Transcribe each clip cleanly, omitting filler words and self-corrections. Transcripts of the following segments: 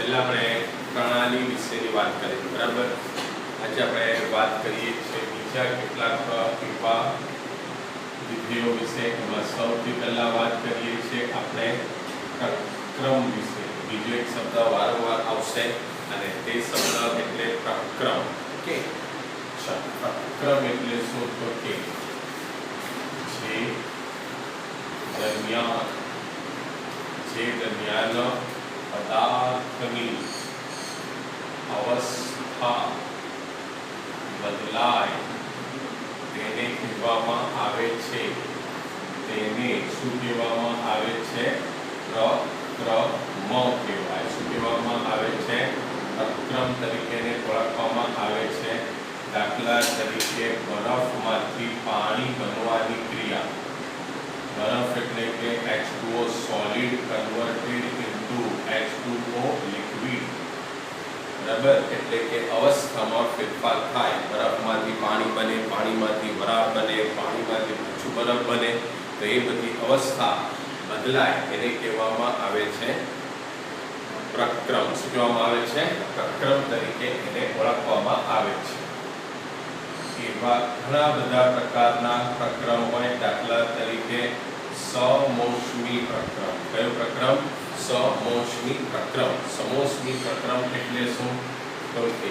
છેલ્લા આપણે પ્રણાલી વિશેની વાત કરી, બરાબર. આજે આપણે વાત કરીએ છીએ બીજા કેટલાક એવા વિધેયો વિશે. એમાં સૌથી પહેલા વાત કરીએ છીએ આપણે પ્રક્રમ વિશે. બીજો એક શબ્દ વારંવાર આવશે અને તે શબ્દ એટલે પ્રક્રમ. ઓકે, પ્રક્રમ એટલે શું? તો કે જે દરમિયાન પદાર્થની અવસ્થા બદલાય તેને કહેવામાં આવે છે, તેને શું કહેવામાં આવે છે? પ્રક્રમ કહેવાય. શું કહેવામાં આવે છે? પ્રક્રમ તરીકે ઓળખવામાં આવે છે. દાખલા તરીકે બરફમાંથી પાણી બનવાની ક્રિયા. બરફ એટલે કે H2O solid converted into H2O liquid, બરાબર. એટલે કે અવસ્થામાં ફેરફાર થાય. બરફમાંથી પાણી બને, પાણીમાંથી વરાળ બને, પાણીમાંથી પાછું બરફ બને. તો એ બધી અવસ્થા બદલાય એને કહેવામાં આવે છે પ્રક્રમ. શું કહેવામાં આવે છે? પ્રક્રમ તરીકે એને ઓળખવામાં આવે છે. એવા ઘણા બધા પ્રકારના પ્રક્રમ હોય. દાખલા તરીકે સમોષ્મી પ્રક્રમ. કયો પ્રક્રમ? સમોષ્મી પ્રક્રમ. સમોષ્મી પ્રક્રમ એટલે શું? તો કે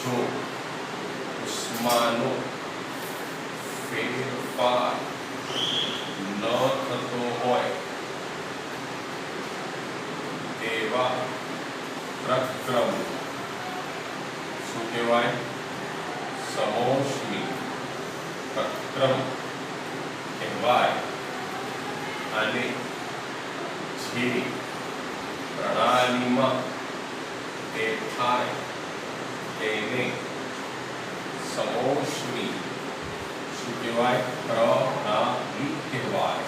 જો ઉષ્માનો ફેરફાર ન થતો હોય તેવા પ્રક્રમ શું કહેવાય? સમોષ્મી પ્રક્રમ કહેવાય. અને જે પ્રણાલીમાં તે થાય તેને સમોષ્મી શું કહેવાય? પ્રણાલી કહેવાય.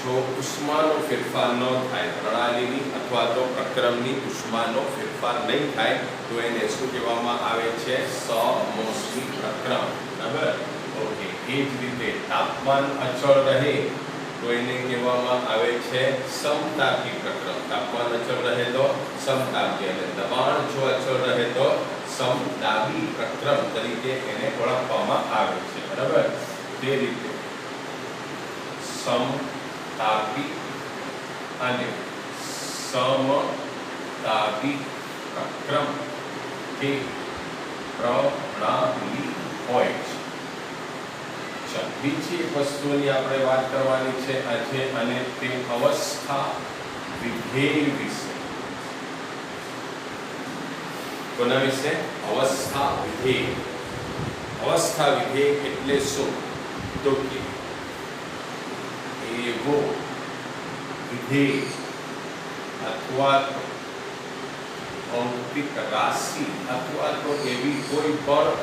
જો ઉષ્માનો ફેરફાર ન થાય પ્રણાલીની અથવા તો પ્રક્રમની, ઉષ્માનો ફેરફાર નહીં થાય તો એને શું કહેવામાં આવે છે? સમોષ્મી પ્રક્રમ. બરાબર. ઓકે. એ જ રીતે તાપમાન અચળ રહે તો એને કહેવામાં આવે છે સમતાપી પ્રક્રમ. તાપમાન અચળ રહે તો સમતાપી, અને દબાણ જો અચળ રહે તો સમદાબી પ્રક્રમ તરીકે એને ઓળખવામાં આવે છે. બરાબર. તે રીતે સમતાપી અને સમદાબી પ્રક્રમ કે પ્રણાલી હોય છે. બીજી એક વસ્તુની આપણે વાત કરવાની છે આજે, અને તે અવસ્થા વિધેય વિશે. કોના વિશે? અવસ્થા વિધેય. અવસ્થા વિધેય એટલે શું? તો કે એવો વિધેય અથવા ભૌતિક રાશિ અથવા તો એવી કોઈ પણ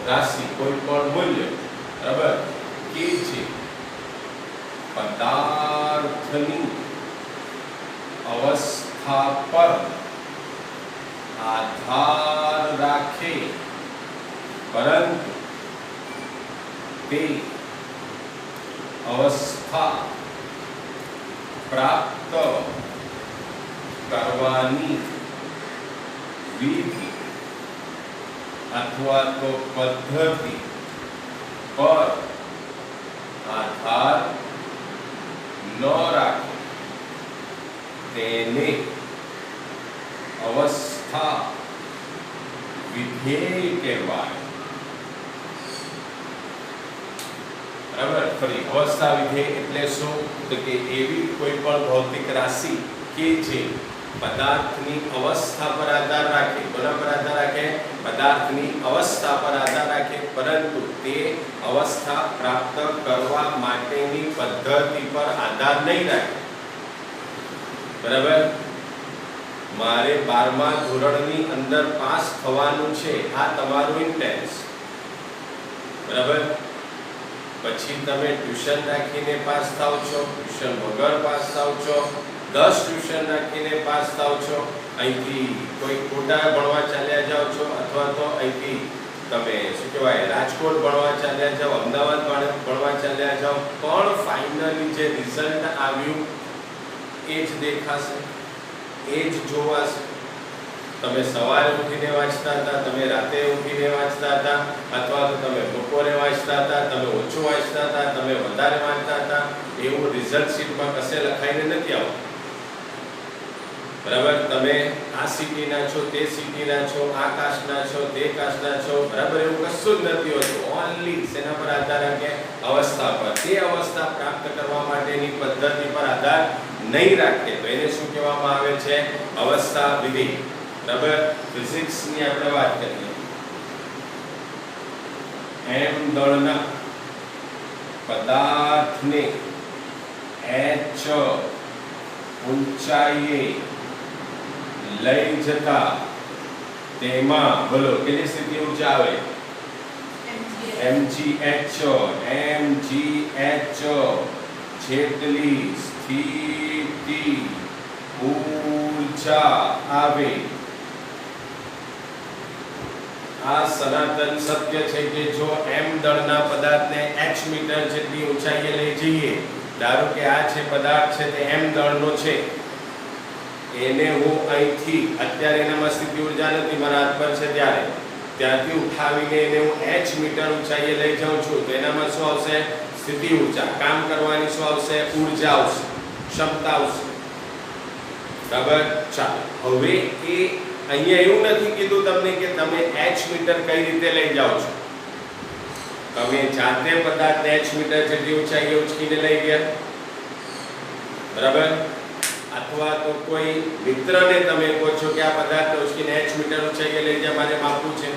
રાશિ, કોઈ પણ મૂલ્ય, બરાબર, કે જે પદાર્થની અવસ્થા પર આધાર રાખે, પરંતુ તે અવસ્થા પ્રાપ્ત કરવાની વિધિ અથવા તો પદ્ધતિ પર આધાર ન રાખે તેને અવસ્થા વિધેય કહેવાય. બરાબર. ફરી અવસ્થા વિધેય એટલે શું? તો કે એવી કોઈ પણ ભૌતિક રાશિ કે જે પદાર્થની અવસ્થા પર આધાર રાખે. કોના પર આધાર રાખે? પદાર્થની અવસ્થા પર આધાર રાખે, પરંતુ તે અવસ્થા પ્રાપ્ત કરવા માટેની પદ્ધતિ પર આધાર નહીં રાખે. બરાબર. મારે 12મા ધોરણની અંદર પાસ થવાનું છે, આ તમારું ઇન્ટેન્સ. બરાબર. પછી તમે ટ્યુશન રાખીને પાસ થાવ છો, ટ્યુશન વગર પાસ થાવ છો, 10 ટ્યુશન રાખીને પાસ થાવ છો, અહીંથી કોઈ કોટા ભણવા ચાલ્યા જાઓ છો, અથવા તો અહીંથી તમે શું કહેવાય રાજકોટ ભણવા ચાલ્યા જાઓ, અમદાવાદ ભણવા ચાલ્યા જાઓ, પણ ફાઇનલી જે રિઝલ્ટ આવ્યું એ જ દેખાશે. એ જ જોવા છે. તમે સવારે ઉઠીને વાંચતા હતા, તમે રાતે ઉઠીને વાંચતા હતા, અથવા તો તમે બપોરે વાંચતા હતા, તમે ઓછું વાંચતા હતા, તમે વધારે વાંચતા હતા, એવું રિઝલ્ટ શીટમાં કશે લખાઈને નથી આવતું. બરાબર? તમે આ સિટીના છો, તે સિટીના છો, આ કાસ્ટના છો, તે કાસ્ટના છો, બરાબર? એવું કશું જ નથી હોતું. ઓનલી શેના પર આધાર રાખે? અવસ્થા પર. તે અવસ્થા પ્રાપ્ત કરવા માટેની પદ્ધતિ પર આધાર નહીં રાખે તો એને શું કહેવામાં આવે છે? અવસ્થા વિધેય. બરાબર? ફિઝિક્સની આપણે વાત કરીએ. m દળના પદાર્થને h ઊંચાઈએ લઈ જતા તેમાં બોલો કેટલી સ્થિતિ ઊર્જા આવે? mgh જેટલી સ્થિતિ ઊર્જા આવે. આ સનાતન સત્ય છે કે જો m દળના પદાર્થને h મીટર જેટલી ઊંચાઈએ લઈ જઈએ, ધારો કે આ છે પદાર્થ છે તે m દળનો છે, એને હું અહીંથી અત્યારે એનામાં સ્થિતિ ઊર્જા નથી, મારા હાથ પર છે ત્યારે ત્યાંથી ઉઠાવીને એને હું h મીટર ઊંચાઈએ લઈ જાઉં છું તો એનામાં શું આવશે? સ્થિતિ ઊર્જા. કામ કરવાની શું આવશે? ઊર્જા આવશે, ક્ષમતા આવશે. બરાબર? ચાલો, હવે એ અહીંયા એવું નથી કીધું તમને કે તમે h મીટર કઈ રીતે લઈ જાઓ છો. તમે જાતે પદાર્થને h મીટર જેટલી ઊંચાઈએ ઉચકીને લઈ ગયા, બરાબર? અથવા તો કોઈ મિત્રને તમે કહો છો કે આ પદાર્થ ઉચકીને h મીટર ઊંચાઈએ લઈ જા, મારે માપવું છે.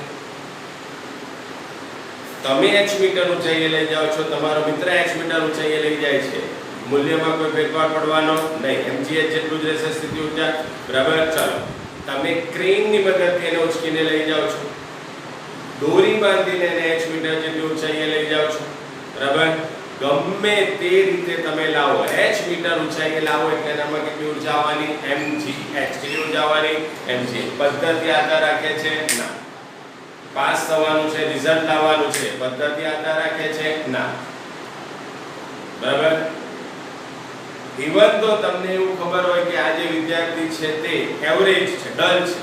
તમે h મીટર ઊંચાઈએ લઈ જાઓ છો, તમારો મિત્ર h મીટર ઊંચાઈએ લઈ જાય છે, મૂલ્યમાં કોઈ ફેરફાર પડવાનો નહીં, mgh જેટલું જ રહેશે સ્થિતિ ઊર્જા. બરાબર? ચાલો, તમે ક્રેનની મદદથી એને ઉચકીને લઈ જાઓ છો, દોરી બાંધીને એને h મીટર જેટલી ઊંચાઈએ લઈ જાઓ છો, બરાબર? ગમે તે રીતે તમે લાવો, h મીટર ઊંચાઈએ લાવો એટલે એનામાં કેટલી ઊર્જા આવવાની? mgh. કેટલી ઊર્જા આવવાની? mgh. પદ્ધતિ આધાર રાખે છે? ના. પાસ થવાનું છે, રિઝલ્ટ આવવાનું છે, પદ્ધતિ આધાર રાખે છે? ના. બરાબર? ઇવન તો તમને એવું ખબર હોય કે આ જે વિદ્યાર્થી છે તે એવરેજ છે, ડલ છે,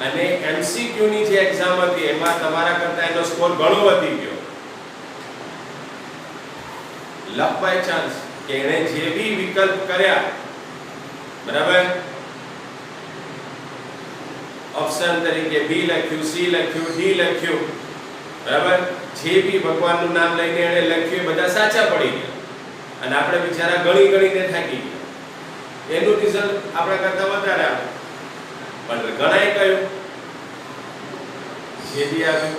અને MCQ ની જે એક્ઝામ હતી એમાં તમારા કરતા એનો સ્કોર ઘણો વધી ગયો, લક બાય ચાન્સ કે એને જે બી વિકલ્પ કર્યા, બરાબર, ઓપ્શન તરીકે બી લખ્યું, સી લખ્યું, ડી લખ્યું, બરાબર, જે બી ભગવાનનું નામ લઈને એને લખ્યું એ બધા સાચા પડી ગયા અને આપણે બિચારા ગણી ગણીને થાકી ગયા. એનું રિઝલ્ટ આપણા કરતા વધારે આવે, પણ ગણાય કયું? જે બી આવ્યું.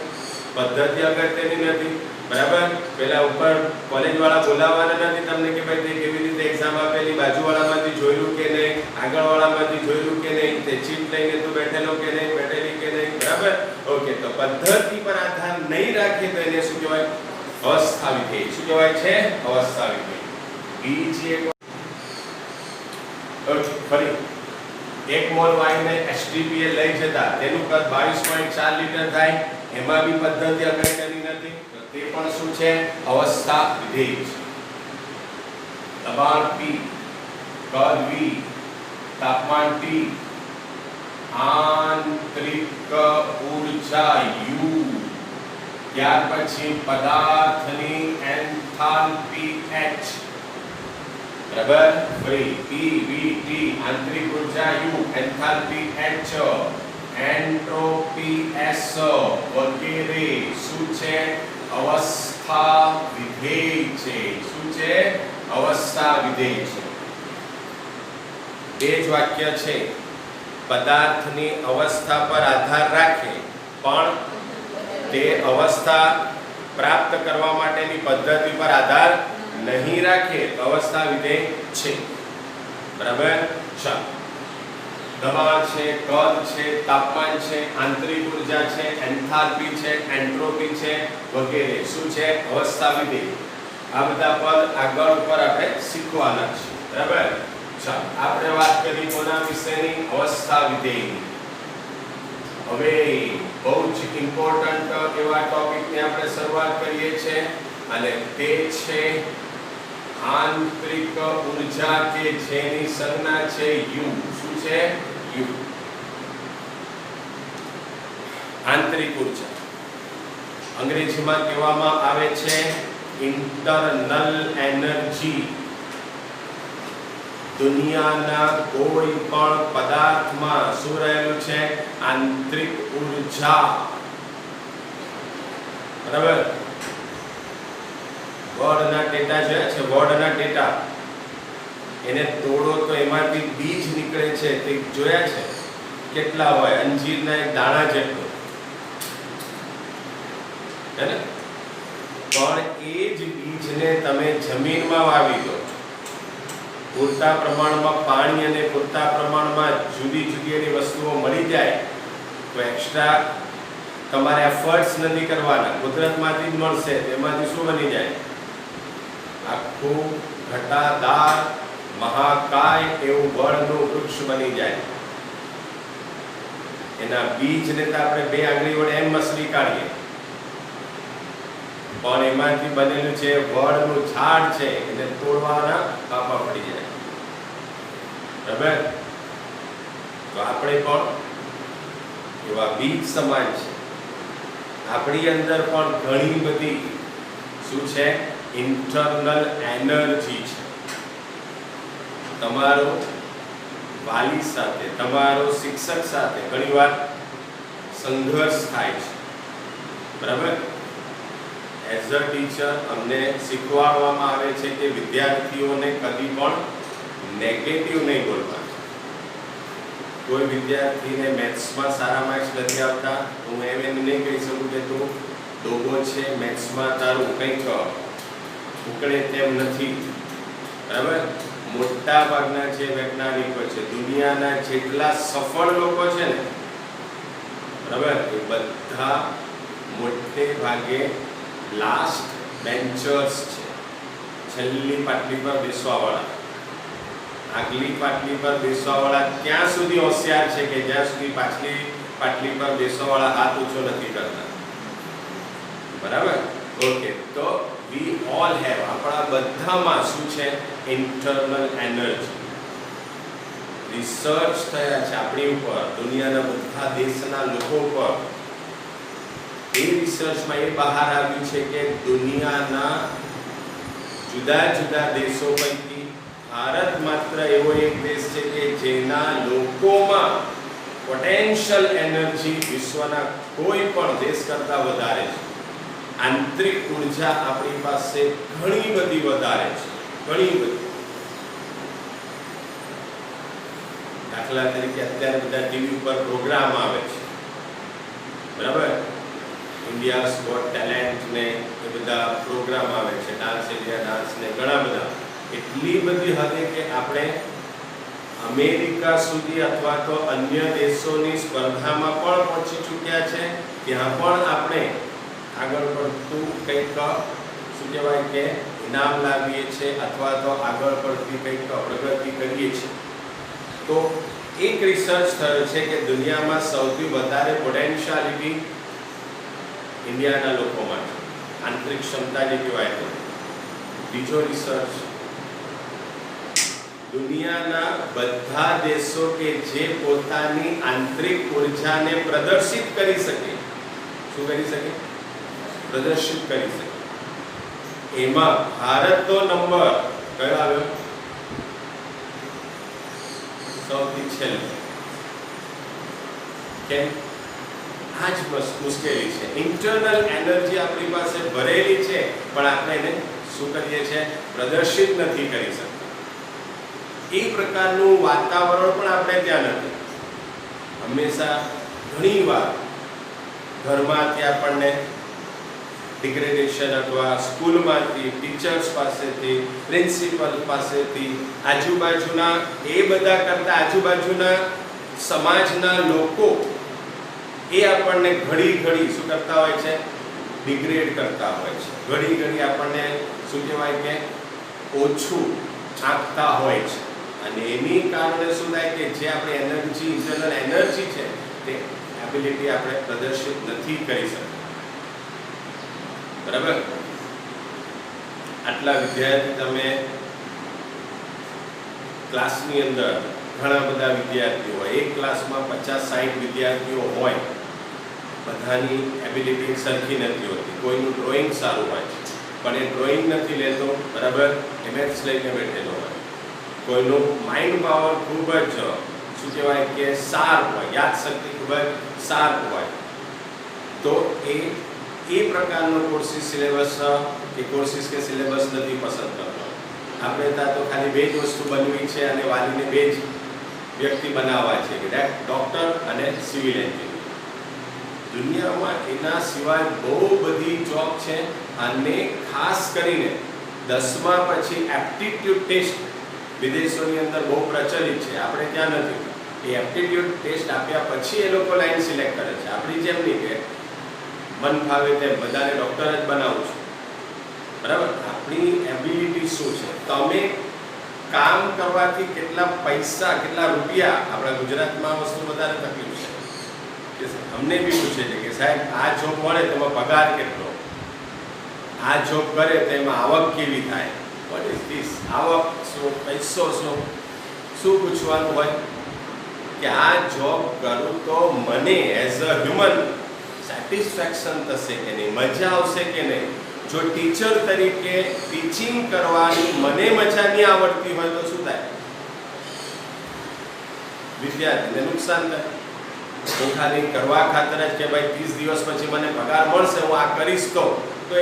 પદ્ધતિ અગત્યની નથી, બરાબર? પેલા ઉપર કોલેજ વાળા બોલાવવાના નથી તમને કે ભાઈ તે કેવી રીતે એક્ઝામ આપેલી, બાજુવાળામાંથી જોયેલું કે નહીં, આગળવાળામાંથી જોયેલું કે નહીં, તે ચીટ લઈને તું બેઠેલો કે નહીં, બેઠેલી કે નહીં, બરાબર? ઓકે, તો પદ્ધતિ પર આધાર નહીં રાખીએ તો એને શું કહેવાય? અવસ્થા વિધેય. શું કહેવાય છે? અવસ્થા વિધેય. બીજી એક ઓકે, ફરી 1 મોલ વાયુને HDPE લઈ જતા તેનું કદ 22.4 લીટર થાય, એમાં બી પદ્ધતિ અગત્યની નથી, તો તે પણ શું છે? અવસ્થા વિધેય છે. દબાણ P, કદ V, તાપમાન T, આંતરિક ઊર્જા U, ત્યાર પછી પદાર્થની એન્થાલ્પી H, બરાબર? ફરી P, V, T, આંતરિક ઊર્જા U, enthalpy H, entropy S વગેરે શું છે? અવસ્થા વિધેય છે. શું છે? અવસ્થા વિધેય છે. બે જ વાક્ય છે, પદાર્થની અવસ્થા પર આધાર રાખે પણ તે અવસ્થા પ્રાપ્ત કરવા માટેની પદ્ધતિ પર આધાર નહીં રાખે તો અવસ્થા વિધેય છે. બરાબર? ચાલો, દબાણ છે, કદ છે, તાપમાન છે, આંતરિક ઊર્જા છે, એન્થાલ્પી છે, એન્ટ્રોપી છે વગેરે શું છે? અવસ્થા વિધેય. આ બધા પદ આગળ ઉપર આપણે શીખવાના છે. બરાબર? ચાલો, આપણે વાત કરી કોના વિશેની? અવસ્થા વિધેયની. હવે બહુ જ ઇમ્પોર્ટન્ટ એવા ટોપિકની આપણે શરૂઆત કરીએ છીએ અને તે છે આંતરિક ઊર્જા કે જેની સંજ્ઞા છે U. શું છે? આંતરિક ઉર્જા. અંગ્રેજીમાં કહેવામાં આવે છે ઇન્ટરનલ એનર્જી. દુનિયાના કોઈ પણ પદાર્થમાં શું રહેલું છે? આંતરિક ઉર્જા. બરાબર? વડના ટેટા જોયા છે? વડના ટેટા એને તોડો તો એમાંથી બીજ નીકળે છે, તે જોયા છે? કેટલા હોય? અંજીરના એક દાણા જેટલો, હે ને? પણ એ જ બીજને તમે જમીનમાં વાવી દો, પૂરતા પ્રમાણમાં પાણી અને પૂરતા પ્રમાણમાં જુદી જુદી એની વસ્તુઓ મળી જાય તો એક્સ્ટ્રા તમારે એફર્ટ્સ નથી કરવાના, કુદરતમાંથી જ મળશે. તેમાંથી શું બની જાય? આખું ઘટાદાર મહાકાય એવું વડનું વૃક્ષ બની જાય. એના બીજને તો આપણે બે આંગળી વડે એમ મસળી કાઢીએ, પણ એમાંથી બનેલું છે વડનું ઝાડ છે, એને તોડવાના કાપા પડી જાય. બરાબર? તો આપણે પણ એવા બીજ સમાન છે. આપણી અંદર પણ ઘણી બધી શું છે? ઇન્ટરનલ એનર્જી છે. તમારો વાલી સાથે, તમારો શિક્ષક સાથે ઘણીવાર સંઘર્ષ થાય છે. બરાબર? એઝ અ ટીચર અમને શીખવાડવામાં આવે છે કે વિદ્યાર્થીઓને કદી પણ નેગેટિવ નહીં બોલવાનું. કોઈ વિદ્યાર્થીને મેથ્સમાં સારા માર્ક્સ નથી આવતા, હું એમ નહીં કહી શકું કે તું ડોગો છે, મેથ્સમાં તારું કંઈક ઉકળે તેમ નથી. બરાબર? મોટા ભાગના જે વૈજ્ઞાનિકો છે, દુનિયાના જેટલા સફળ લોકો છે ને, બરાબર, એ બધા મોટે ભાગે લાસ્ટ બેન્ચર્સ છે. છેલ્લી પાટલી પર બેસવાવાળા. આગલી પાટલી પર બેસવાવાળા ત્યાં સુધી હોશિયાર છે કે જ્યાં સુધી પાછલી પાટલી પર બેસવાવાળા હાથ ઊંચો નથી કરતા. બરાબર? ઓકે. તો વી ઓલ હેવ, આપણા બધામાં શું છે? Internal energy. રિસર્ચ થયા છે આપણી ઉપર, દુનિયાના બધા દેશના લોકો ઉપર. એ રિસર્ચમાં એ બહાર આવ્યું છે કે દુનિયાના જુદા જુદા દેશો પૈકી ભારત માત્ર એવો એક દેશ છે કે જેના લોકોમાં પોટેન્શિયલ એનર્જી વિશ્વના કોઈ પણ દેશ કરતા વધારે છે. આંતરિક ઉર્જા આપણી પાસે ઘણી બધી વધારે છે, ઘણી બધી. દાખલા તરીકે અત્યારે બધા ટીવી ઉપર પ્રોગ્રામ આવે છે, બરાબર? ઇન્ડિયાઝ ગોટ ટેલેન્ટ ને એ બધા પ્રોગ્રામ આવે છે, ડાન્સ ઇન્ડિયા ડાન્સ ને ઘણા બધા. એટલી બધી હદે કે આપણે અમેરિકા સુધી અથવા તો અન્ય દેશોની સ્પર્ધામાં પણ પહોંચી ચૂક્યા છે. ત્યાં પણ આપણે આગળ પડતું કંઈક શું કહેવાય કે ઇનામ લાવીએ છીએ અથવા તો આગળ પડતી કંઈક પ્રગતિ કરીએ છીએ. તો એક રિસર્ચ થયો છે કે દુનિયામાં સૌથી વધારે પોટેન્શિયાલિટી ઇન્ડિયાના લોકોમાં છે, આંતરિક ક્ષમતા જે કહેવાય છે. બીજો રિસર્ચ, દુનિયાના બધા દેશો કે જે પોતાની આંતરિક ઉર્જાને પ્રદર્શિત કરી શકે, શું કરી શકે? પ્રદર્શિત કરી શકે. એમાં ભારતનો નંબર કયો આવ્યો? સૌથી છેલ્લો. કેમ? આ જ મુશ્કેલી છે. ઇન્ટરનલ એનર્જી આપણી પાસે ભરેલી છે, પણ આપણે એને શું કરીએ છીએ? પ્રદર્શિત નથી કરી શકતા. એ પ્રકારનું વાતાવરણ પણ આપણે ત્યાં નથી. હંમેશા ઘણીવાર ઘરમાંથી આપણને ડિગ્રેડેશન અથવા સ્કૂલમાંથી, ટીચર્સ પાસેથી, પ્રિન્સિપલ પાસેથી, આજુબાજુના એ બધા કરતા આજુબાજુના સમાજના લોકો એ આપણને ઘડી ઘડી શું કરતા હોય છે? ડિગ્રેડ કરતા હોય છે. ઘડી ઘડી આપણને શું કહેવાય કે ઓછું આંકતા હોય છે. અને એની કારણે શું થાય કે જે આપણી એનર્જી, ઇન્ટરનલ એનર્જી છે, તે એબિલિટી આપણે પ્રદર્શિત નથી કરી શકતા. બરાબર? આટલા વિદ્યાર્થી તમે ક્લાસની અંદર ઘણા બધા વિદ્યાર્થીઓ હોય, એક ક્લાસમાં 50-60 વિદ્યાર્થીઓ હોય, બધાની એબિલિટી સરખી નથી હોતી. કોઈનું ડ્રોઈંગ સારું હોય પણ એ ડ્રોઈંગ નથી લેતો, બરાબર, એ મેથ્સ લઈને બેઠેલો હોય. કોઈનું માઇન્ડ પાવર ખૂબ જ શું કહેવાય કે શાર્પ હોય, યાદશક્તિ ખૂબ જ શાર્પ હોય, તો એ પ્રકારનો કોર્સિસ સિલેબસ કે કોર્સિસ કે સિલેબસ નથી પસંદ કરતો. આપણે ત્યાં તો ખાલી બે જ વસ્તુ બનવી છે અને વાલીને બે જ વ્યક્તિ બનાવવા છે કે ડૉક્ટર અને સિવિલ એન્જિનિયર. દુનિયામાં એના સિવાય બહુ બધી જોબ છે અને ખાસ કરીને 10મા પછી એપ્ટિટ્યૂડ ટેસ્ટ વિદેશોની અંદર બહુ પ્રચલિત છે, આપણે ત્યાં નથી. એ એપ્ટિટ્યૂડ ટેસ્ટ આપ્યા પછી એ લોકો લાઈન સિલેક્ટ કરે છે. આપણી જેમ નહીં કે મન ફાવે તેમ બધાને ડૉક્ટર જ બનાવું છું, બરાબર. આપણી એબિલિટી શું છે, તમે કામ કરવાથી કેટલા પૈસા, કેટલા રૂપિયા, આપણા ગુજરાતમાં આ વસ્તુ વધારે તકલીફ છે કે અમને બી પૂછે છે કે સાહેબ આ જોબ મળે તેમાં પગાર કેટલો, આ જોબ કરે તેમાં આવક કેવી થાય, વોટ ઇઝ ધીસ, આવક શું, પૈસો શું, શું પૂછવાનું હોય કે આ જોબ કરું તો મને એઝ અ હ્યુમન સેટિસ્ફેક્શન થશે કે નહીં, મજા આવશે કે નહીં. જો ટીચર તરીકે ટીચિંગ કરવાની મને મજા નહીં આવડતી હોય તો શું થાય, વિદ્યાર્થીને નુકસાન થાય. હું ખાલી કરવા ખાતર જ કે ભાઈ 30 દિવસ પછી મને પગાર મળશે, હું આ કરીશ તો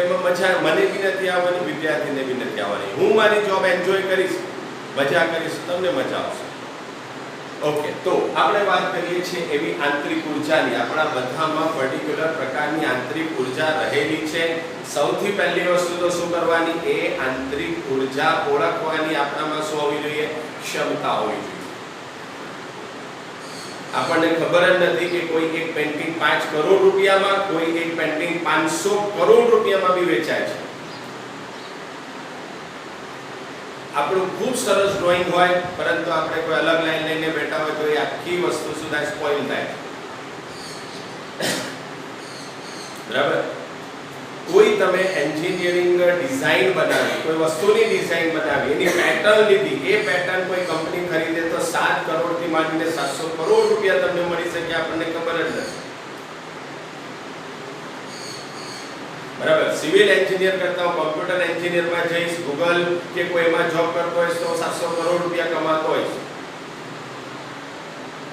એમાં મજા મને બી નથી આવવાની, વિદ્યાર્થીને બી નથી આવવાની. હું મારી જોબ એન્જોય કરીશ, મજા કરીશ, તમને મજા આવશે. ઓકે, તો આપણે વાત કરીએ છીએ એવી આંતરિક ઉર્જાની. આપણા બધામાં પર્ટિક્યુલર પ્રકારની આંતરિક ઉર્જા રહેલી છે. સૌથી પહેલી વસ્તુ તો શું કરવાની, એ આંતરિક ઉર્જા ઓળખવાની આપણામાં શું હોવી જોઈએ, ક્ષમતા હોવી જોઈએ. આપણને ખબર જ નથી કે કોઈ એક પેન્ટિંગ 5 કરોડ રૂપિયામાં, કોઈ એક પેન્ટિંગ 500 કરોડ રૂપિયામાં બી વેચાય છે. આપણું ખૂબ સરસ ડ્રોઈંગ હોય પરંતુ આપણે કોઈ અલગ લાઈન લઈને બેઠા હોય તો એ આખી વસ્તુ સુધા સ્પોઇલ થાય, બરાબર. કોઈ તમે એન્જિનિયરિંગ ડિઝાઇન બનાવી, કોઈ વસ્તુની ડિઝાઇન બનાવી, એની પેટર્ન લીધી, એ પેટર્ન કોઈ કંપની ખરીદે તો 7 કરોડથી માંડીને 700 કરોડ રૂપિયા તમને મળી શકે, આપણને ખબર જ નથી, બરાબર. સિવિલ એન્જિનિયર કરતા હું કોમ્પ્યુટર એન્જિનિયરમાં જઈશ, ગૂગલ કે કોઈમાં જોબ કરતો હોઈશ તો 700 કરોડ રૂપિયા કમાતો હોઈશ.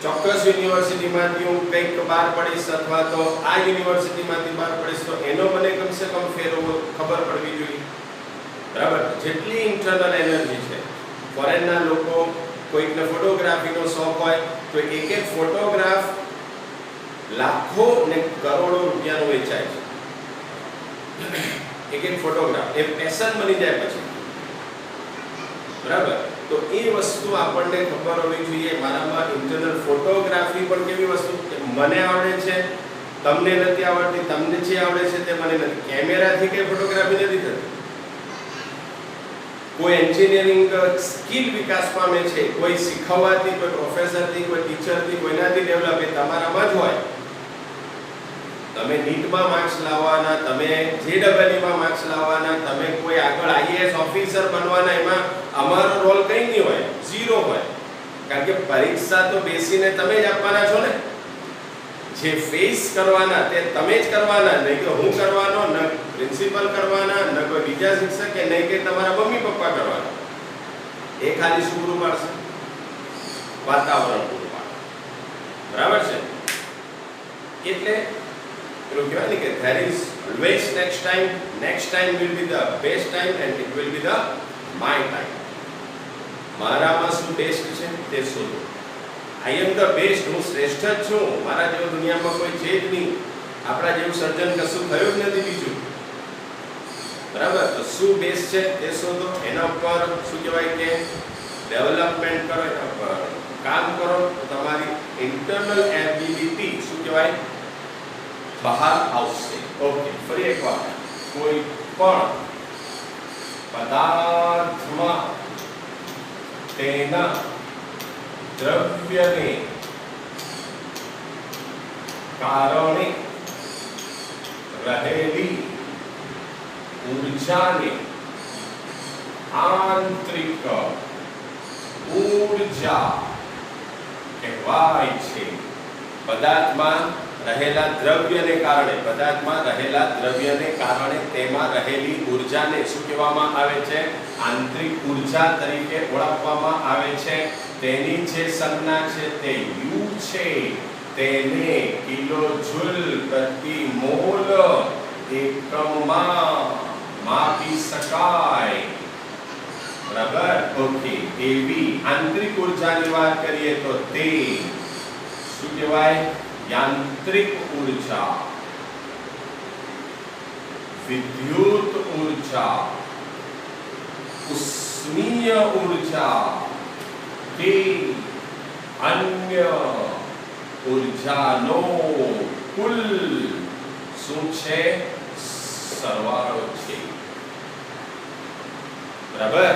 ચોક્કસ યુનિવર્સિટીમાંથી હું કંઈક બહાર પડીશ અથવા તો આ યુનિવર્સિટીમાંથી બહાર પડીશ તો એનો મને કમસે કમ ફેરવો ખબર પડવી જોઈએ, બરાબર. જેટલી ઇન્ટરનલ એનર્જી છે, ફોરેનના લોકો કોઈકને ફોટોગ્રાફીનો શોખ હોય તો એક એક ફોટોગ્રાફ લાખો ને કરોડો રૂપિયાનો વેચાય છે. એક એક ફોટોગ્રાફ એ પેશન બની જાય પછી, બરાબર. તો એ વસ્તુ આપણને ખબર હોવી જોઈએ. મારામાં ઇન્ટરનલ ફોટોગ્રાફી પણ કેવી વસ્તુ, મને આવડે છે, તમને નથી આવડતી, તમને જે આવડે છે તે મને નથી. કેમેરાથી કઈ ફોટોગ્રાફી નથી થતી. કોઈ એન્જિનિયરિંગ સ્કિલ વિકાસ પામે છે, કોઈ શીખવવાથી, કોઈ પ્રોફેસરથી, કોઈ ટીચરથી, કોઈનાથી ડેવલપ, એ તમારામાં જ હોય. તમે નીટમાં માર્ક્સ લાવવાના, તમે JEEમાં માર્ક્સ લાવવાના, તમે કોઈ આગળ IAS ઓફિસર બનવાના, એમાં અમારો રોલ કંઈ નહીં હોય, ઝીરો હોય. કારણ કે પરીક્ષા તો બેસીને તમે જ આપવાના છો ને. જે ફેસ કરવાના તે તમે જ કરવાના, નહીં કે હું કરવાનો, ન પ્રિન્સિપલ કરવાના, ન કોઈ બીજા શિક્ષક, કે નહીં કે તમારા મમ્મી પપ્પા કરવાના. એ ખાલી શું પૂરું પાડશે, વાતાવરણ પૂરું પાડે, બરાબર છે. એટલે પેલું કહેવાય ને કે there is always next time will be the best time and it will be the my time. મારામાં શું બેસ્ટ છે તે શોધો. I am the best, હું શ્રેષ્ઠ જ છું, મારા જેવું દુનિયામાં કોઈ છે જ નહીં, આપણા જેવું સર્જન કશું થયું જ નથી બીજું, બરાબર. તો શું બેસ્ટ છે તે શોધો, એના ઉપર શું કહેવાય કે ડેવલપમેન્ટ કરો, એના ઉપર કામ કરો, તો તમારી ઇન્ટરનલ એબિલિટી શું કહેવાય બહાર આવશે. ઓકે, ફરી એક વાર, કોઈ પણ પદાર્થમાં તેના દ્રવ્યને કારણે રહેલી ઊર્જાને આંતરિક ઊર્જા કહેવાય છે. પદાર્થમાં રહેલા દ્રવ્યને કારણે તેમાં રહેલી ઉર્જાને શું કહેવામાં આવે છે? આંતરિક ઉર્જા તરીકે ઓળખવામાં આવે છે. તેની જે સંજ્ઞા છે તે U છે. તેને કિલોજૂલ પ્રતિ મોલ એકમમાં માપી શકાય. બરાબર? ઓકે. એવી આંતરિક ઉર્જાની વાત કરીએ તો તે શું કહેવાય? યાંત્રિક ઉર્જા, વિદ્યુત ઉર્જા, ઉષ્મીય ઉર્જા કે અન્ય ઉર્જાનો કુલ શું છે? સરવાળો છે. બરાબર?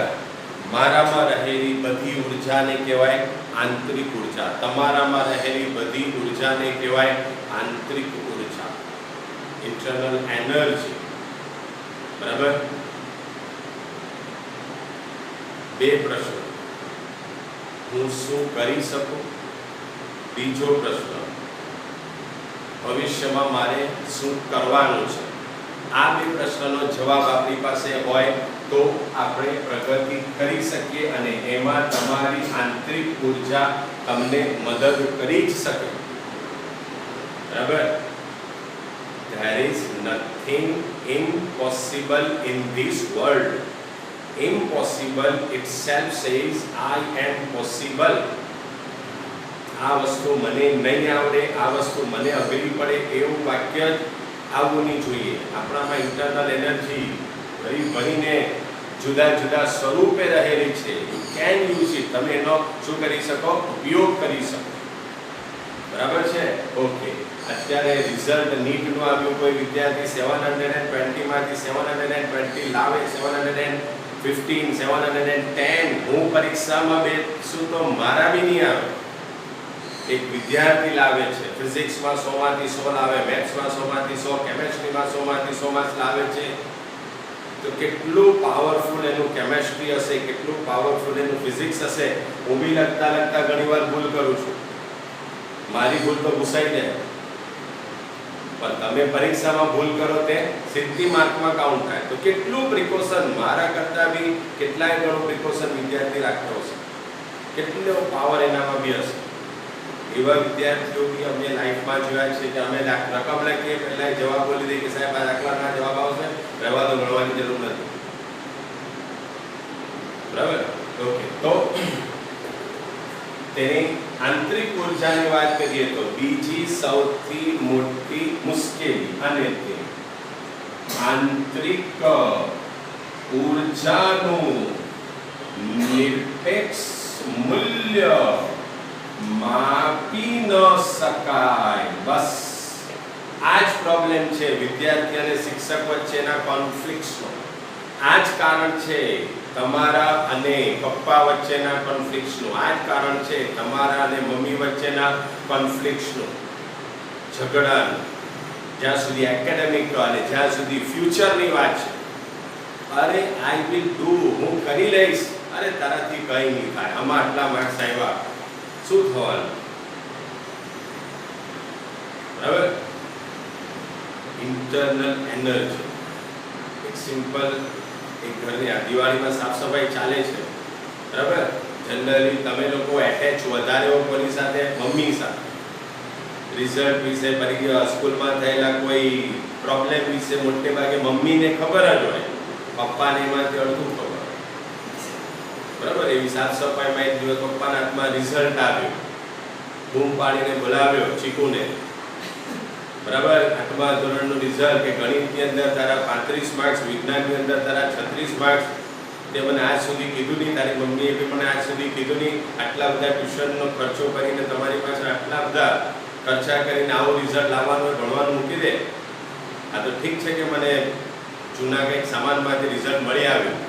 મારામાં રહેલી બધી ઉર્જાને કહેવાય આંતરિક ઉર્જા. તમારામાં રહેલી બધી ઉર્જાને કહેવાય આંતરિક ઉર્જા, ઇન્ટરનલ એનર્જી. બરાબર? બે પ્રશ્ન. હું શું કરી શકું? બીજો પ્રશ્ન, ભવિષ્યમાં મારે શું કરવાનું છે? આ બે પ્રશ્નનો જવાબ આપણી પાસે હોય તો આપણે પ્રગતિ કરી શકીએ અને એમાં તમારી આંતરિક ઉર્જા તમને મદદ કરી જ શકે. બરાબર? There is nothing impossible in this world. Impossible itself says I am possible. આ વસ્તુ મને નહીં આવડે, આ વસ્તુ મને અઘરી પડે એવું વાક્ય જ આવવું નહીં જોઈએ. આપણામાં ઇન્ટરનલ એનર્જી ભરીને જુદા જુદા સ્વરૂપે રહેલી છે. You can use it. તમે એનો શું કરી શકો? ઉપયોગ કરી શકો. બરાબર છે? ઓકે. અત્યારે રિઝલ્ટ નીટનું આવ્યું. કોઈ વિદ્યાર્થી 720 માંથી 720 લાવે, 715, 710. હું પરીક્ષામાં બેસું તો મારા બી નહીં આવે. એક વિદ્યાર્થી લાવે છે, ફિઝિક્સમાં 100 માંથી 100 લાવે, મેથ્સમાં 100 માંથી 100, કેમેસ્ટ્રીમાં 100 માંથી 100 માર્ક્સ લાવે છે. તો કેટલું પાવરફુલ એનું કેમેસ્ટ્રી હશે, કેટલું પાવરફુલ એનું ફિઝિક્સ હશે. હું બી લખતા ઘણીવાર ભૂલ કરું છું. મારી ભૂલ તો ભૂસાઈ જાય, પણ તમે પરીક્ષામાં ભૂલ કરો તે સીધી માર્કમાં કાઉન્ટ થાય. તો કેટલું પ્રિકોશન, મારા કરતા બી કેટલાય ગણું પ્રિકોશન વિદ્યાર્થી રાખતો હશે, કેટલો પાવર એનામાં બી હશે. એવા વિદ્યાર્થીઓ બી અમે લાઈફમાં જોયા છે કે અમે રકમ લખીએ પહેલા જવાબ બોલી દઈએ કે સાહેબ આ દાખલાના જવાબ આવશે, રહેવા દો, ગણવાની જરૂર નથી. બરાબર? ઓકે. તો તેની આંતરિક ઉર્જાની વાત કરીએ તો બીજી સૌથી મોટી મુશ્કેલી અને તે આંતરિક ઉર્જાનું નિરપેક્ષ મૂલ્ય માપી ન શકાય. બસ આ જ પ્રોબ્લેમ છે વિદ્યાર્થી અને શિક્ષક વચ્ચેના કોન્ફ્લિક્ટ્સનો. આ જ કારણ છે તમારા અને પપ્પા વચ્ચેના કોન્ફ્લિક્ટ્સનું. આ જ કારણ છે તમારા અને મમ્મી વચ્ચેના કોન્ફ્લિક્ટ્સનું, ઝઘડાનું. જ્યાં સુધી એકેડેમિક અને જ્યાં સુધી ફ્યુચરની વાત છે, અરે આઈ વિલ ડુ, હું કરી લઈશ. અરે તારાથી કંઈ નહીં થાય, આમાં આટલા માર્ક્સ આવ્યા, શું થવાનું? બરાબર? Internal energy. એક સિમ્પલ, એક ઘરની આ દિવાળીમાં સાફ સફાઈ ચાલે છે. બરાબર? જનરલી તમે લોકો એટેચ વધારે હો કોની સાથે? મમ્મી સાથે. રિઝલ્ટ વિશે, સ્કૂલમાં થયેલા કોઈ પ્રોબ્લેમ વિશે મોટે ભાગે મમ્મીને ખબર જ હોય, પપ્પાને એમાંથી અડધું ખબર. બરાબર? એવી સાફ સફાઈમાં એક દિવસ પપ્પાના હાથમાં રિઝલ્ટ આવ્યું, બૂમ પાડીને બોલાવ્યો ચીકુને. બરાબર? 8મા ધોરણનું રિઝલ્ટ કે ગણિતની અંદર તારા 35 માર્ક્સ, વિજ્ઞાનની અંદર તારા 36 માર્ક્સ. તે મને આજ સુધી કીધું નહીં, તારી મમ્મીએ બી મને આજ સુધી કીધું નહીં. આટલા બધા ટ્યુશનનો ખર્ચો કરીને તમારી પાસે આટલા બધા ખર્ચા કરીને આવું રિઝલ્ટ લાવવાનું, ભણવાનું મૂકી દે. આ તો ઠીક છે કે મને જૂના કંઈક સામાનમાંથી રિઝલ્ટ મળી આવ્યું.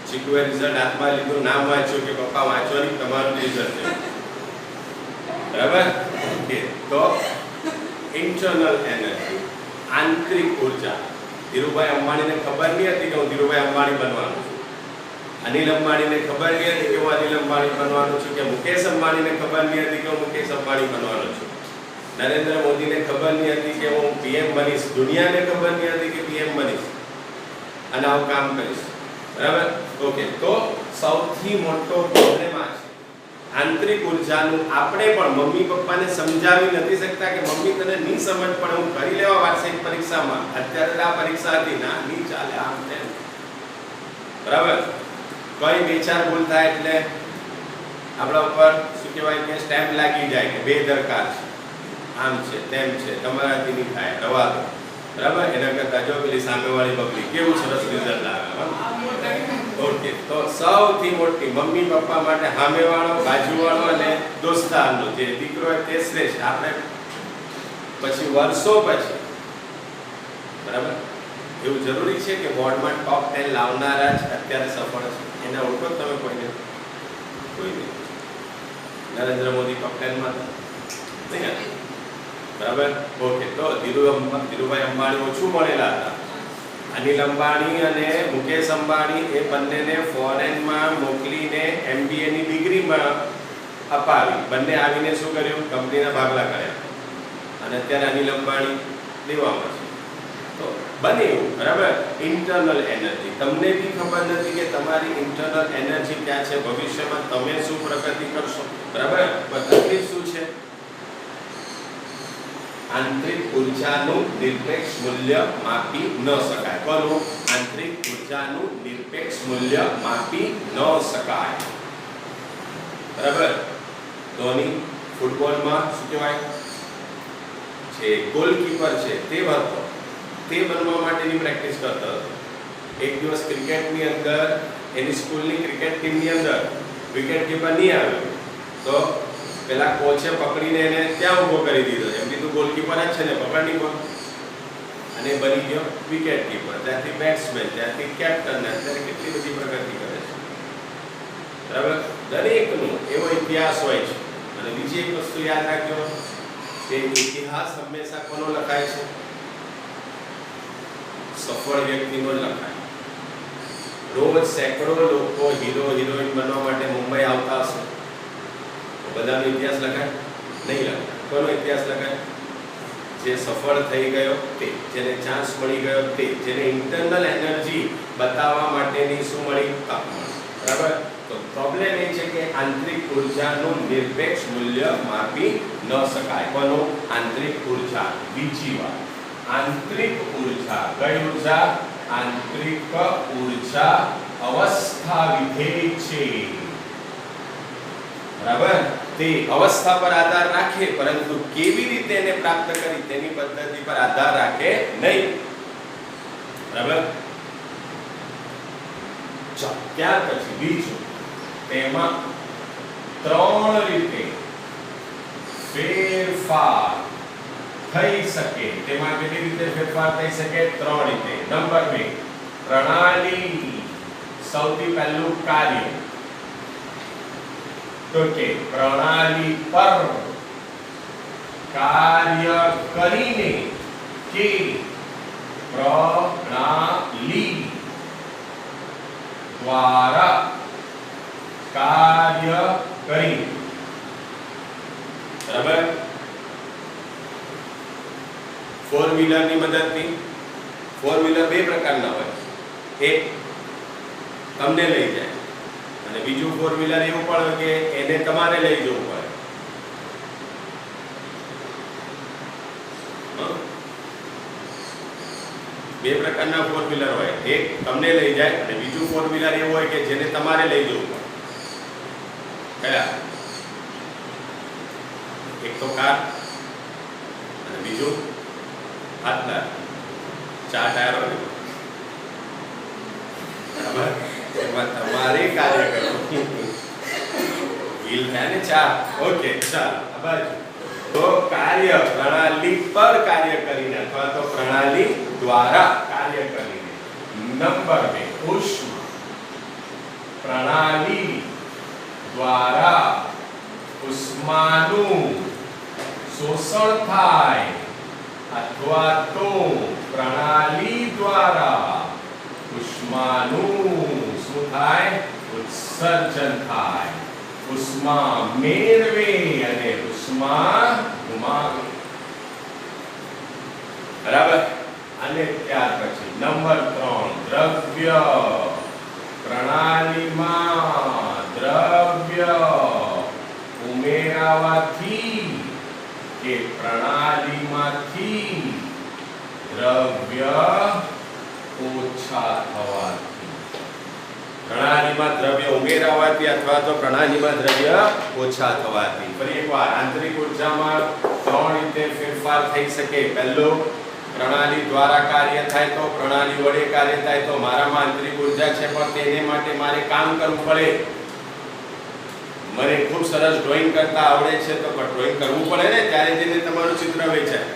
ચીકુએ રિઝલ્ટ હાથમાં લીધું, નામ વાંચ્યું કે પપ્પા વાંચો નહીં, તમારું રિઝલ્ટ છે. બરાબર? ઓકે. તો ઇન્ટરનલ એનર્જી, આંતરિક ઉર્જા. ધીરુભાઈ અંબાણીને ખબર નહીં હતી કે હું ધીરુભાઈ અંબાણી બનવાનું છું. અનિલ અંબાણીને ખબર નહીં હતી કે હું અનિલ અંબાણી બનવાનો છું, કે મુકેશ અંબાણીને ખબર નહીં હતી કે હું મુકેશ અંબાણી બનવાનો છું, નરેન્દ્ર મોદીને ખબર નહીં હતી કે હું પીએમ બનીશ, દુનિયાને ખબર નહીં હતી કે પીએમ બનીશ અને આવું કામ કરીશ. બરાબર? ઓકે. તો સૌથી મોટો પ્રોબ્લેમ આ છે આંતરિક ઉર્જાનું. આપણે પણ મમ્મી પપ્પાને સમજાવી નથી શકતા કે મમ્મી તને નહીં સમજ પડે, હું કરી લેવા વાર્ષિક પરીક્ષામાં, અત્યારે આ પરીક્ષા હતી ના, નહીં ચાલે, આમ તેમ. બરાબર? કઈ બે ચાર ભૂલ થાય એટલે આપણા ઉપર શું કહેવાય કે સ્ટેમ્પ લાગી જાય કે બેદરકાર છે, આમ છે તેમ છે, તમારાથી નહીં થાય, રવા દો. બરાબર? એના કરતા જો પેલી સામેવાળી બબલી કેવું સરસ રિઝલ્ટ આવે. ઓકે. તો સૌથી મોટી મમ્મી પપ્પા માટે સામેવાળો, બાજુવાળો અને દોસ્તારનો જે દીકરો હોય તે શ્રેષ્ઠ. આપણે પછી વર્ષો પછી, બરાબર, એવું જરૂરી છે કે બોર્ડમાં ટોપ 10 લાવનારા જ અત્યારે સફળ છે? એને ઓળખો તમે કોઈને? કોઈ નહીં. નરેન્દ્ર મોદી ટોપ 10 માં નહીં. બરાબર? ઓકે. તો ધીરુભાઈ અંબાણી ઓછું મળેલા હતા. અનિલ અંબાણી અને મુકેશ અંબાણી એ બંનેને ફોરેનમાં મોકલીને MBA ની ડિગ્રી અપાવી. બંને આવીને શું કર્યું? કંપનીના ભાગલા કર્યા અને અત્યારે અનિલ અંબાણી દેવામાં છે. તો બને એવું. બરાબર? Internal energy. તમને બી ખબર નથી કે તમારી ઇન્ટરનલ એનર્જી ક્યાં છે, ભવિષ્યમાં તમે શું પ્રગતિ કરશો. બરાબર? તકલીફ શું છે? આંતરિક ઉર્જાનું નિરપેક્ષ મૂલ્ય માપી ન શકાય. કોનું? આંતરિક ઉર્જાનું નિરપેક્ષ મૂલ્ય માપી ન શકાય. બરાબર? ધોની ફૂટબોલમાં શું કહેવાય છે, ગોલકીપર છે, તે હતો, તે બનવા માટેની પ્રેક્ટિસ કરતો હતો. એક દિવસ ક્રિકેટની અંદર એની સ્કૂલની ક્રિકેટ ટીમની અંદર વિકેટ કીપર નહીં આવ્યો તો પેલા કોચે પકડીને એને ત્યાં ઊભો કરી દીધો. એમ કીધું ગોલકીપર જ છે ને, પકડી ગયો અને બની ગયો વિકેટ કીપર. ત્યાંથી બેટ્સમેન, ત્યાંથી કેપ્ટન, અત્યારે કેટલી બધી પ્રગતિ કરે છે. બરાબર? દરેકનો એવો ઇતિહાસ હોય છે. અને બીજી એક વસ્તુ યાદ રાખજો કે ઇતિહાસ હંમેશા કોનો લખાય છે? સફળ વ્યક્તિનો જ લખાય. રોજ સેંકડો લોકો હીરો હિરોઈન બનવા માટે મુંબઈ આવતા હશે, બધાનો ઇતિહાસ લખાય? નહીં લખાય. કોનો ઇતિહાસ લખાય? જે સફળ થઈ ગયો તે, જેને ચાન્સ મળી ગયો તે, જેને ઇન્ટરનલ એનર્જી બતાવવા માટેની શું મળી? તક મળી. બરાબર? તો પ્રોબ્લેમ એ છે કે આંતરિક ઉર્જાનું નિરપેક્ષ મૂલ્ય માપી ન શકાય. કોનું? આંતરિક ઉર્જા. બીજી વાત, આંતરિક ઉર્જા. કઈ ઉર્જા? આંતરિક ઉર્જા અવસ્થા વિધેય છે. બરાબર? તે અવસ્થા પર આધાર રાખે, પરંતુ કેવી રીતે એને પ્રાપ્ત કરી તેની પદ્ધતિ પર આધાર રાખે નહીં. બરાબર? ચાલો, ત્યાર પછી બીજું, તેમાં 3 રીતે ફેરફાર થઈ શકે. તેમાં કેટલી રીતે ફેરફાર થઈ શકે? 3 રીતે. નંબર 2, પ્રણાલી. સૌથી પહેલું કાર્ય. તો કે પ્રણાલી પર કાર્ય કરીને કે પ્રણાલી દ્વારા કાર્ય કરી. બરાબર? 4 વ્હીલરની મદદથી. 4 વ્હીલર બે પ્રકારના હોય. એક તમને લઈ જાય અને બીજું 4 વ્હીલર એવું પણ કે એને તમારે લઈ જવું પડે. બે પ્રકારના 4 વ્હીલર હોય. એક તમને લઈ જાય અને બીજું 4 વ્હીલર એવું હોય કે જેને તમારે લઈ જવું પડે. કયા? એક તો કાર અને બીજું હાથના 4 ટાયર હોય. બરાબર? એમાં તમારે કાર્ય કરવું. વ્હીલ થયા ને 4. ઓકે, ચાલો આ બાજુ. તો કાર્ય પ્રણાલી પર કાર્ય કરીને અથવા તો પ્રણાલી દ્વારા કાર્ય કરીને. નંબર 2, ઉષ્મા. પ્રણાલી દ્વારા ઉષ્માનું શોષણ થાય અથવા તો પ્રણાલી દ્વારા ઉષ્માનું શું થાય? સર્જન થાય, ઉષ્મા મેળવે અને ઉષ્મા ગુમાવે. બરાબર. અને ત્યાર પછી નંબર 3, દ્રવ્ય. પ્રણાલીમાં દ્રવ્ય ઉમેરાવાથી કે પ્રણાલીમાંથી દ્રવ્ય ઓછા થવાથી. પ્રણાલીમાં દ્રવ્ય ઉમેરાવાથી અથવા તો પ્રણાલીમાં દ્રવ્ય ઓછા થવાથી. ફરી એકવાર, આંતરિક ઉર્જામાં 3 રીતે ફેરફાર થઈ શકે. પહેલો, પ્રણાલી દ્વારા કાર્ય થાય તો, પ્રણાલી વડે કાર્ય થાય તો. મારામાં આંતરિક ઉર્જા છે પણ તેને માટે મારે કામ કરવું પડે. મને ખૂબ સરસ ડ્રોઈંગ કરતા આવડે છે તો ડ્રોઈંગ કરવું પડે ને, ત્યારે તેને તમારું ચિત્ર વેચાય.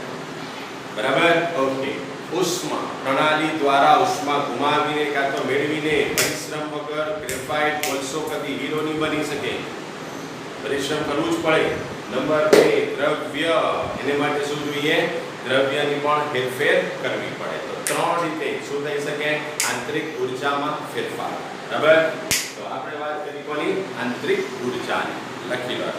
બરાબર. ઓકે. ઉષ્મા, પ્રણાલી દ્વારા ઉષ્મા ગુમાવીને કાં તો મેળવીને, પરિશ્રમ વગર ગ્રેફાઇટ કોલસો કદી હીરો નહીં બની શકે. પરિશ્રમ કરવું જ પડે. નંબર 2, દ્રવ્ય. એને માટે શું જોઈએ? દ્રવ્યની પણ હેરફેર કરવી પડે. તો 3 રીતે શું થઈ શકે? આંતરિક ઉર્જામાં ફેરફાર. બરાબર. તો આપણે વાત કરી કોની? આંતરિક ઉર્જાની. લખી લો.